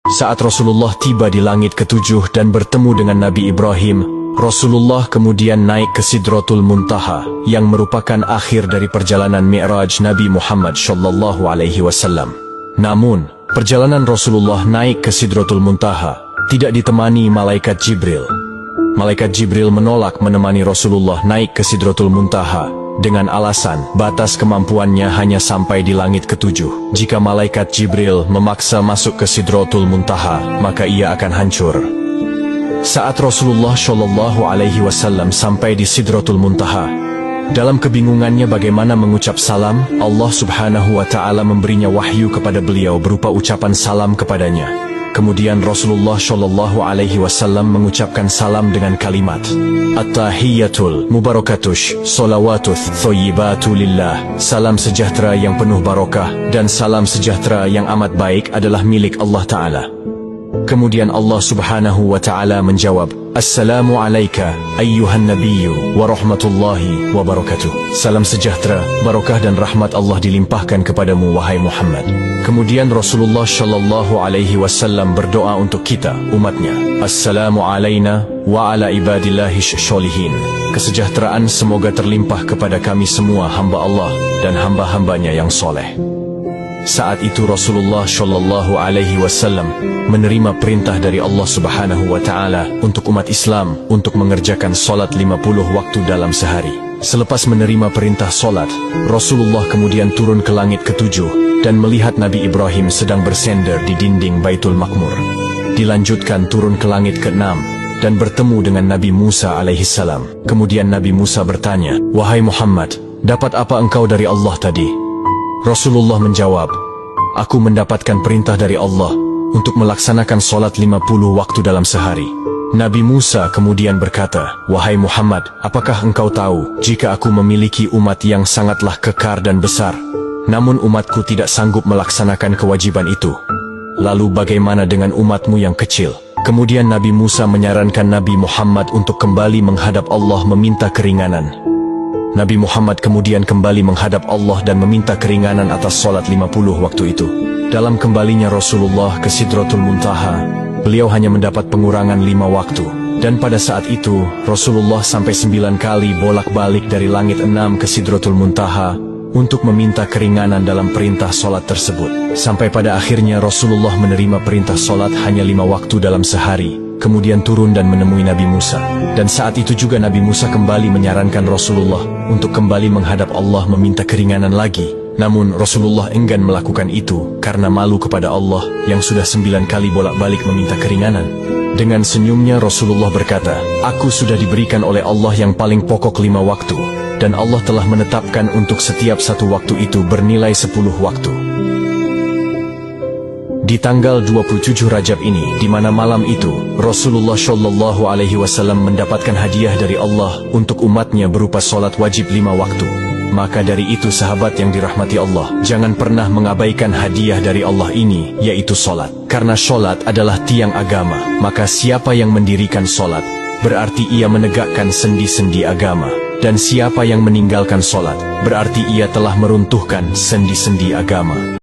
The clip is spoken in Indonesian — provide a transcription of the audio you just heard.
Saat Rasulullah tiba di langit ketujuh dan bertemu dengan Nabi Ibrahim, Rasulullah kemudian naik ke Sidratul Muntaha, yang merupakan akhir dari perjalanan Mi'raj Nabi Muhammad SAW. Namun, perjalanan Rasulullah naik ke Sidratul Muntaha tidak ditemani malaikat Jibril. Malaikat Jibril menolak menemani Rasulullah naik ke Sidratul Muntaha dengan alasan batas kemampuannya hanya sampai di langit ketujuh. Jika malaikat Jibril memaksa masuk ke Sidratul Muntaha, maka ia akan hancur. Saat Rasulullah SAW sampai di Sidratul Muntaha, dalam kebingungannya bagaimana mengucap salam, Allah Subhanahu wa Ta'ala memberinya wahyu kepada beliau berupa ucapan salam kepadanya. Kemudian Rasulullah SAW mengucapkan salam dengan kalimat At-tahiyyatul mubarakatush salawatuth thoyyibatu lillah. Salam sejahtera yang penuh barokah dan salam sejahtera yang amat baik adalah milik Allah Ta'ala. Kemudian Allah Subhanahu wa Ta'ala menjawab, Assalamu alayka ayyuhan nabiyyu wa rahmatullahi wa barakatuh. Salam sejahtera, barokah dan rahmat Allah dilimpahkan kepadamu wahai Muhammad. Kemudian Rasulullah SAW berdoa untuk kita, umatnya. Assalamu alayna wa ala ibadillahi sholihin. Kesejahteraan semoga terlimpah kepada kami semua hamba Allah dan hamba-hambanya yang soleh. Saat itu Rasulullah SAW menerima perintah dari Allah Subhanahu wa Ta'ala untuk umat Islam untuk mengerjakan solat 50 waktu dalam sehari. Selepas menerima perintah solat, Rasulullah kemudian turun ke langit ketujuh dan melihat Nabi Ibrahim sedang bersender di dinding Baitul Maqmur. Dilanjutkan turun ke langit ke-6 dan bertemu dengan Nabi Musa alaihissalam. Kemudian Nabi Musa bertanya, Wahai Muhammad, dapat apa engkau dari Allah tadi? Rasulullah menjawab, Aku mendapatkan perintah dari Allah untuk melaksanakan solat 50 waktu dalam sehari. Nabi Musa kemudian berkata, Wahai Muhammad, apakah engkau tahu jika aku memiliki umat yang sangatlah kekar dan besar, namun umatku tidak sanggup melaksanakan kewajiban itu? Lalu bagaimana dengan umatmu yang kecil? Kemudian Nabi Musa menyarankan Nabi Muhammad untuk kembali menghadap Allah meminta keringanan. Nabi Muhammad kemudian kembali menghadap Allah dan meminta keringanan atas solat 50 waktu itu. Dalam kembalinya Rasulullah ke Sidratul Muntaha, beliau hanya mendapat pengurangan 5 waktu. Dan pada saat itu, Rasulullah sampai 9 kali bolak-balik dari langit 6 ke Sidratul Muntaha untuk meminta keringanan dalam perintah solat tersebut. Sampai pada akhirnya Rasulullah menerima perintah solat hanya 5 waktu dalam sehari, kemudian turun dan menemui Nabi Musa. Dan saat itu juga Nabi Musa kembali menyarankan Rasulullah untuk kembali menghadap Allah meminta keringanan lagi. Namun Rasulullah enggan melakukan itu karena malu kepada Allah yang sudah 9 kali bolak-balik meminta keringanan. Dengan senyumnya Rasulullah berkata, Aku sudah diberikan oleh Allah yang paling pokok 5 waktu, dan Allah telah menetapkan untuk setiap satu waktu itu bernilai 10 waktu. Di tanggal 27 Rajab ini, di mana malam itu Rasulullah SAW mendapatkan hadiah dari Allah untuk umatnya berupa solat wajib 5 waktu. Maka dari itu sahabat yang dirahmati Allah, jangan pernah mengabaikan hadiah dari Allah ini, yaitu solat. Karena solat adalah tiang agama, maka siapa yang mendirikan solat, berarti ia menegakkan sendi-sendi agama. Dan siapa yang meninggalkan solat, berarti ia telah meruntuhkan sendi-sendi agama.